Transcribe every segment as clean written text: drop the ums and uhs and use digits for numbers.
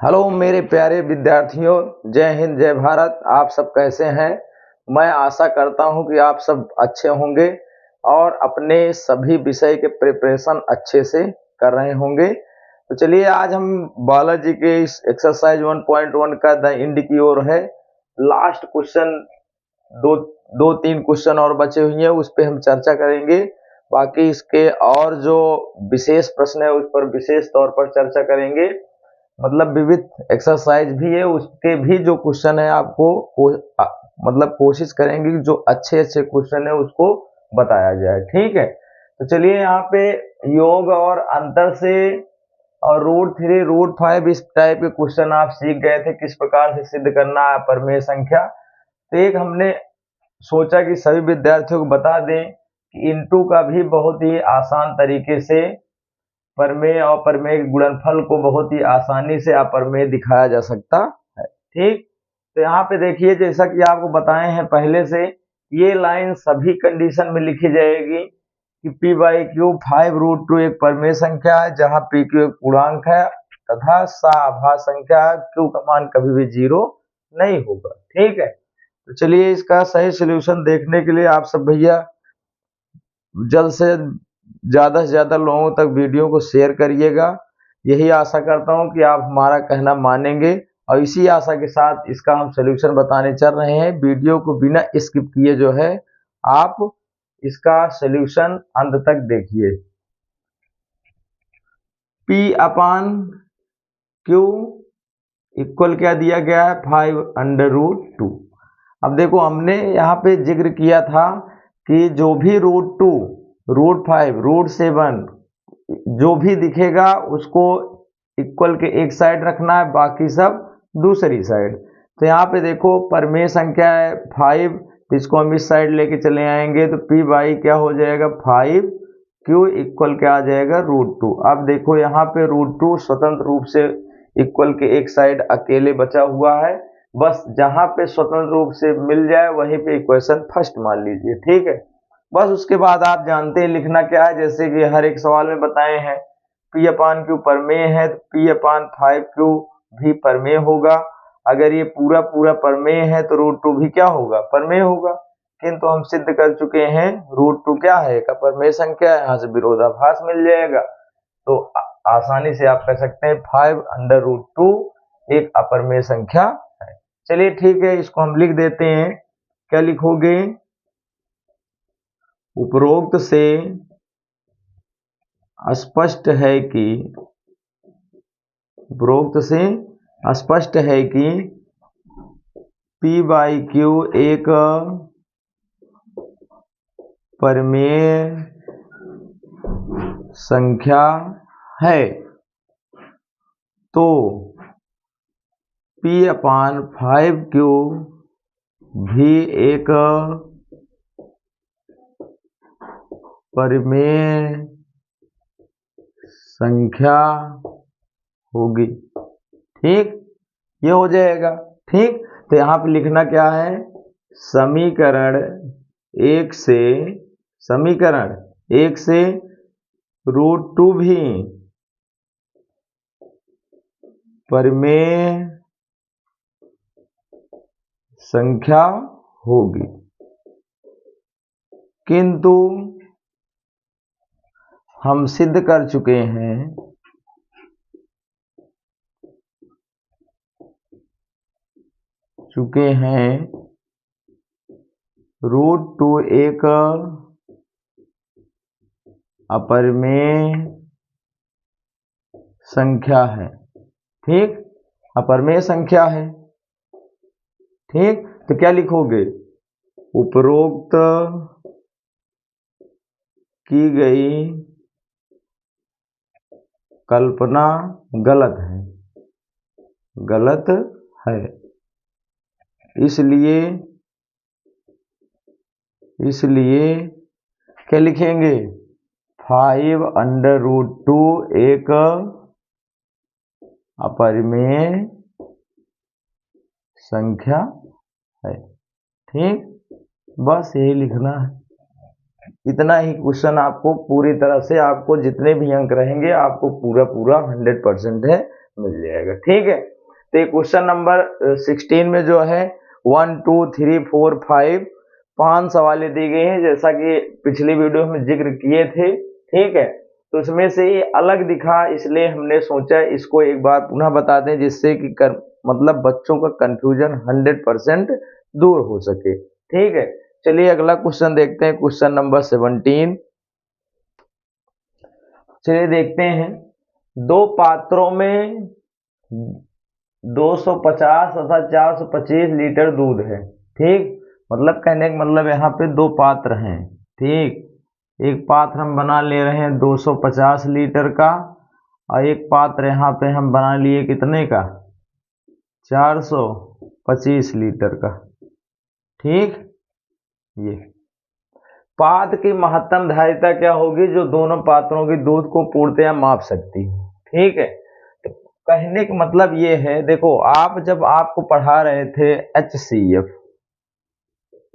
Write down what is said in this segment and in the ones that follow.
Hello मेरे प्यारे विद्यार्थियों, जय हिंद जय भारत। आप सब कैसे हैं? मैं आशा करता हूं कि आप सब अच्छे होंगे और अपने सभी विषय के प्रिपरेशन अच्छे से कर रहे होंगे। तो चलिए आज हम बायोलॉजी के इस एक्सरसाइज 1.1 का द इंड की ओर है। लास्ट क्वेश्चन दो तीन क्वेश्चन और बचे हुए हैं, उस पर हम चर्चा करेंगे। बाकी इसके और जो विशेष प्रश्न है उस पर विशेष तौर पर चर्चा करेंगे। मतलब विविध एक्सरसाइज भी है, उसके भी जो क्वेश्चन है आपको मतलब कोशिश करेंगे कि जो अच्छे अच्छे क्वेश्चन है उसको बताया जाए। ठीक है, तो चलिए यहाँ पे योग और अंतर से और रूट 3 रूट 5 इस टाइप के क्वेश्चन आप सीख गए थे, किस प्रकार से सिद्ध करना है परमेय संख्या। तो एक हमने सोचा कि सभी विद्यार्थियों को बता दें कि इनटू का भी बहुत ही आसान तरीके से परमेय और परमेय के गुणनफल को बहुत ही आसानी से अपरमेय दिखाया जा सकता है। ठीक, तो यहाँ पे देखिए, जैसा कि आपको बताए हैं पहले से, ये लाइन सभी कंडीशन में लिखी जाएगी कि p बाई क्यू 5√2 एक परमेय संख्या है, जहां p क्यू एक पूर्णांक है तथा आभास संख्या है, q का मान कभी भी 0 नहीं होगा। ठीक है, तो चलिए इसका सही सोल्यूशन देखने के लिए आप सब भैया जल्द से ज्यादा लोगों तक वीडियो को शेयर करिएगा। यही आशा करता हूं कि आप हमारा कहना मानेंगे और इसी आशा के साथ इसका हम सलूशन बताने चल रहे हैं। वीडियो को बिना स्किप किए जो है आप इसका सलूशन अंत तक देखिए। P/Q इक्वल क्या दिया गया है? 5√2। अब देखो, हमने यहाँ पे जिक्र किया था कि जो भी √2, √5, √7 जो भी दिखेगा उसको इक्वल के एक साइड रखना है, बाकी सब दूसरी साइड। तो यहाँ पे देखो परमेय संख्या है 5, इसको हम इस साइड लेके चले आएंगे तो p बाई क्या हो जाएगा? 5q इक्वल क्या आ जाएगा? √2। अब देखो यहाँ पे √2 स्वतंत्र रूप से इक्वल के एक साइड अकेले बचा हुआ है, बस जहां पे स्वतंत्र रूप से मिल जाए वहीं पे इक्वेशन फर्स्ट मान लीजिए। ठीक है, बस उसके बाद आप जानते हैं लिखना क्या है, जैसे कि हर एक सवाल में बताए हैं। P/Q परमेय है तो P/5Q भी परमेय होगा। अगर ये पूरा परमेय है तो √2 भी क्या होगा? परमेय होगा। किंतु हम सिद्ध कर चुके हैं √2 क्या है? एक अपरमेय संख्या है, यहाँ से विरोधाभास मिल जाएगा। तो आसानी से आप कह सकते हैं 5√2 एक अपरमेय संख्या है। चलिए ठीक है, इसको हम लिख देते हैं। क्या लिखोगे? उपरोक्त से स्पष्ट है कि P/Q एक परमेय संख्या है, तो P/5Q भी एक परमेय संख्या होगी। ठीक, ये हो जाएगा। ठीक, तो यहाँ पे लिखना क्या है? समीकरण एक से √2 भी परमेय संख्या होगी, किंतु हम सिद्ध कर चुके हैं √2 एक अपरमेय संख्या है। ठीक, अपरमेय संख्या है। ठीक, तो क्या लिखोगे? उपरोक्त की गई कल्पना गलत है, इसलिए क्या लिखेंगे? 5√2 एक अपरिमेय संख्या है। ठीक, बस यही लिखना है। इतना ही क्वेश्चन आपको पूरी तरह से, आपको जितने भी अंक रहेंगे आपको पूरा 100% है मिल जाएगा। ठीक है, तो ये क्वेश्चन नंबर 16 में जो है 1 2 3 4 5 5 सवालें दी गई हैं, जैसा कि पिछली वीडियो में जिक्र किए थे। ठीक है, तो उसमें से ये अलग दिखा, इसलिए हमने सोचा इसको एक बार पुनः बता दें, जिससे कि मतलब बच्चों का कंफ्यूजन 100% दूर हो सके। ठीक है, चलिए अगला क्वेश्चन देखते हैं, क्वेश्चन नंबर 17। चलिए देखते हैं, दो पात्रों में 250 तथा 425 लीटर दूध है। ठीक, मतलब कहने का मतलब यहाँ पे दो पात्र हैं। ठीक, एक पात्र हम बना ले रहे हैं 250 लीटर का, और एक पात्र यहाँ पे हम बना लिए कितने का, 425 लीटर का। ठीक, ये पात्र की महत्तम धारिता क्या होगी जो दोनों पात्रों की दूध को पूर्णतया माप सकती है। ठीक है, तो कहने का मतलब ये है, देखो आप जब आपको पढ़ा रहे थे HCF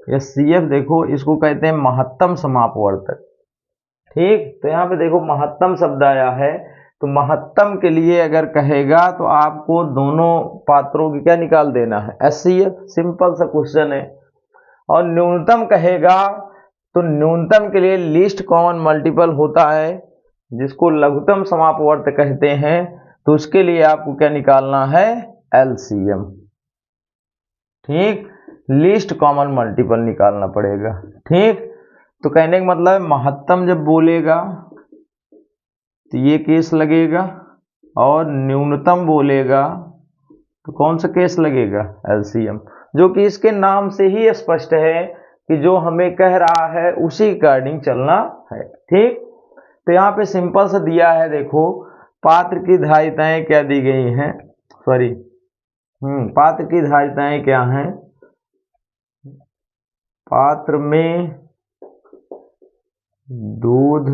या CF, देखो इसको कहते हैं महत्तम समापवर्तक। ठीक, तो यहाँ पे देखो महत्तम शब्द आया है, तो महत्तम के लिए अगर कहेगा तो आपको दोनों पात्रों की क्या निकाल देना है, HCF, सिंपल सा क्वेश्चन है। और न्यूनतम कहेगा तो न्यूनतम के लिए लीस्ट कॉमन मल्टीपल होता है, जिसको लघुत्तम समापवर्त कहते हैं, तो उसके लिए आपको क्या निकालना है, LCM। ठीक, लीस्ट कॉमन मल्टीपल निकालना पड़ेगा। ठीक, तो कहने का मतलब महत्तम जब बोलेगा तो ये केस लगेगा, और न्यूनतम बोलेगा तो कौन सा केस लगेगा, LCM, जो कि इसके नाम से ही स्पष्ट है कि जो हमें कह रहा है उसी अकॉर्डिंग चलना है। ठीक, तो यहाँ पे सिंपल सा दिया है, देखो पात्र की धारिताएं क्या दी गई हैं, सॉरी पात्र की धारिताएं क्या हैं, पात्र में दूध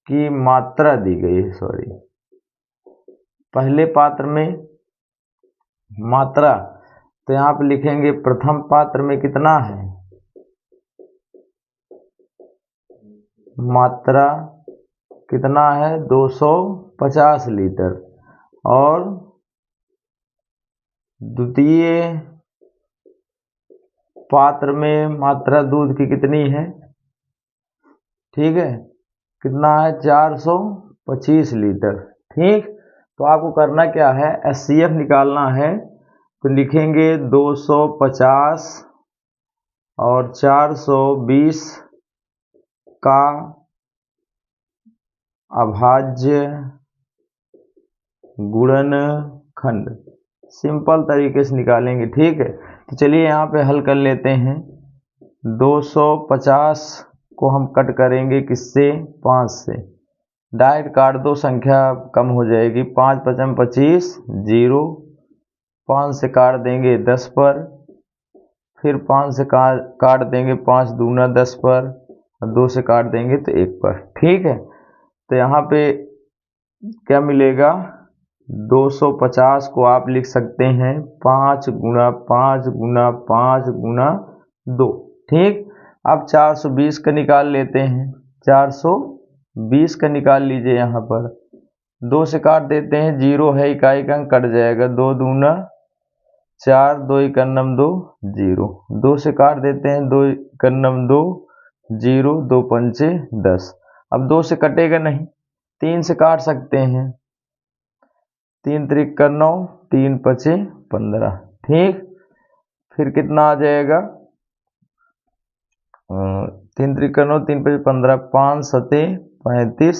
की मात्रा दी गई है, सॉरी पहले पात्र में मात्रा, तो यहाँ पे लिखेंगे प्रथम पात्र में कितना है, मात्रा कितना है, 250 लीटर, और द्वितीय पात्र में मात्रा दूध की कितनी है, ठीक है, कितना है, 425 लीटर। ठीक, तो आपको करना क्या है, HCF निकालना है, तो लिखेंगे 250 और 420 का अभाज्य गुणनखंड, सिंपल तरीके से निकालेंगे। ठीक है, तो चलिए यहाँ पे हल कर लेते हैं। 250 को हम कट करेंगे किससे, 5 से, डायरेक्ट काट दो, संख्या कम हो जाएगी, 5 5 25 0, 5 से काट देंगे 10 पर, फिर 5 से काट देंगे 5 दूना 10 पर, और 2 से काट देंगे तो 1 पर। ठीक है, तो यहाँ पे क्या मिलेगा, 250 को आप लिख सकते हैं 5 गुना 5 गुना 5 गुना 2। ठीक, अब 420 का निकाल लेते हैं, 420 का निकाल लीजिए, यहाँ पर 2 से काट देते हैं, 0 है इकाई का अंक, कट जाएगा, 2 दूना 4, 2 इकन्नम 2 0, 2 से काट देते हैं, 2 इकन्नम 2 0, 2 पंचे 10, अब 2 से कटेगा नहीं, 3 से काट सकते हैं, 3 त्रिक 9, 3 पचे 15। ठीक, फिर कितना आ जाएगा, 3 त्रिक 9, 3 पचे 15, 5 सते 35,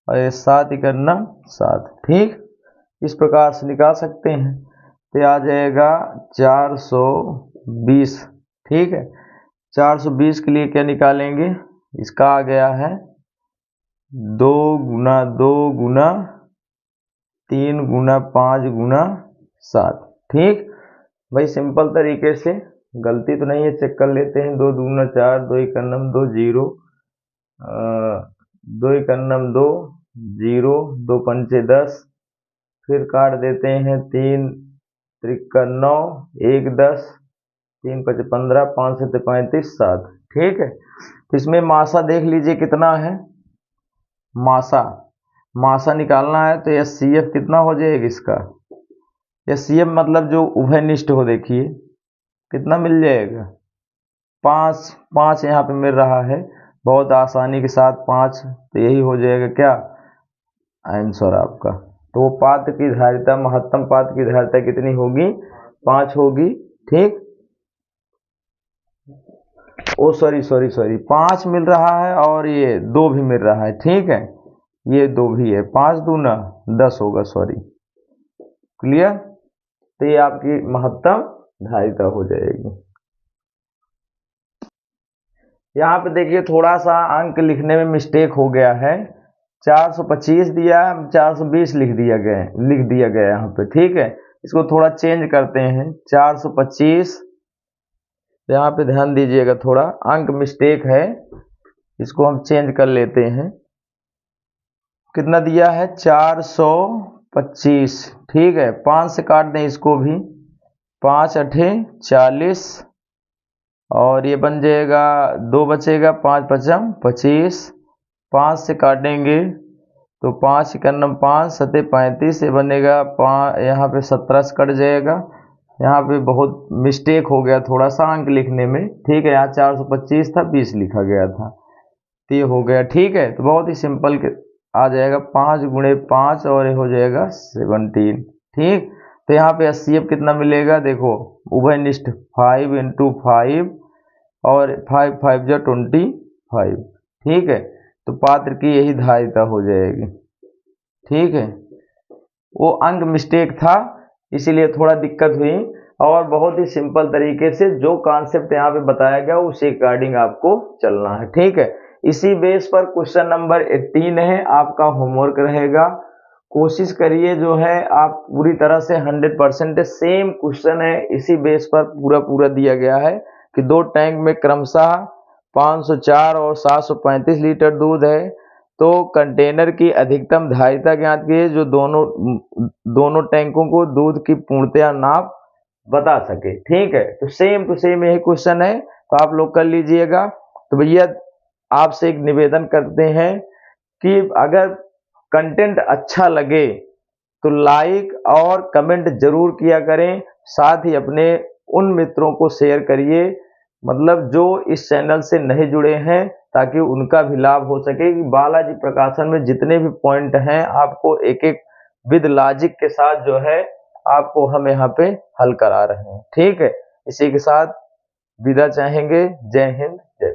और 7 इकन्ना 7। ठीक, इस प्रकार से निकाल सकते हैं, तो आ जाएगा 420। ठीक है, 420 के लिए क्या निकालेंगे, इसका आ गया है 2 गुना 2 गुना 3 गुना 5 गुना 7। ठीक भाई, सिंपल तरीके से, गलती तो नहीं है, चेक कर लेते हैं, 2 दूना 4, 2 इकन्नम 2 0, 2 इकन्नम 2 0, 2 पंचे 10, फिर काट देते हैं, 3 त्रिक 9, 1 10, 3 पचे 15, 5 सते 35 7। ठीक है, तो इसमें मासा देख लीजिए कितना है, मासा मासा निकालना है तो HCF कितना हो जाएगा इसका, HCF मतलब जो उभयनिष्ठ हो, देखिए कितना मिल जाएगा, 5 5 यहाँ पे मिल रहा है बहुत आसानी के साथ 5, तो यही हो जाएगा क्या आंसर आपका। तो वो पात्र की धारिता, महत्तम पात्र की धारिता कितनी होगी, 5 होगी। ठीक, ओ सॉरी 5 मिल रहा है और ये 2 भी मिल रहा है। ठीक है, ये 2 भी है, 5 दूना 10 होगा, सॉरी, क्लियर। तो ये आपकी महत्तम धारिता हो जाएगी। यहाँ पे देखिए थोड़ा सा अंक लिखने में मिस्टेक हो गया है, 425 दिया 420 लिख दिया गया यहाँ पे। ठीक है, इसको थोड़ा चेंज करते हैं, 425, यहाँ पे ध्यान दीजिएगा, थोड़ा अंक मिस्टेक है, इसको हम चेंज कर लेते हैं। कितना दिया है 425। ठीक है, 5 से काट दें इसको भी, 5 अठे 40 और ये बन जाएगा 2 बचेगा, 5 पचम 25, 5 से काटेंगे तो 5 इकन्नम 5 सते 35, ये बनेगा 5, यहाँ पे 17 से कट जाएगा। यहाँ पे बहुत मिस्टेक हो गया थोड़ा सा अंक लिखने में। ठीक है, यहाँ 425 था, 20 लिखा गया था, तो ये हो गया। ठीक है, तो बहुत ही सिंपल आ जाएगा, 5 गुणे 5 और ये हो जाएगा 17। ठीक, तो यहाँ पे HCF कितना मिलेगा, देखो उभयनिष्ठ 5 × 5 और 5 5 जो 25। ठीक है, तो पात्र की यही धारिता हो जाएगी। ठीक है, वो अंक मिस्टेक था इसीलिए थोड़ा दिक्कत हुई, और बहुत ही सिंपल तरीके से जो कॉन्सेप्ट यहाँ पे बताया गया उसी अकॉर्डिंग आपको चलना है। ठीक है, इसी बेस पर क्वेश्चन नंबर 18 है, आपका होमवर्क रहेगा। कोशिश करिए जो है आप पूरी तरह से 100% सेम क्वेश्चन है, इसी बेस पर पूरा दिया गया है कि 2 टैंक में क्रमशः 504 और 735 लीटर दूध है, तो कंटेनर की अधिकतम धारिता ज्ञात कीजिए जो दोनों टैंकों को दूध की पूर्णतया नाप बता सके। ठीक है, तो सेम टू सेम यही क्वेश्चन है, तो आप लोग कर लीजिएगा। तो भैया आपसे एक निवेदन करते हैं कि अगर कंटेंट अच्छा लगे तो लाइक और कमेंट जरूर किया करें, साथ ही अपने उन मित्रों को शेयर करिए, मतलब जो इस चैनल से नहीं जुड़े हैं, ताकि उनका भी लाभ हो सके कि बालाजी प्रकाशन में जितने भी पॉइंट हैं आपको एक एक विद लॉजिक के साथ जो है आपको हम यहाँ पे हल करा रहे हैं। ठीक है, इसी के साथ विदा चाहेंगे। जय हिंद, जय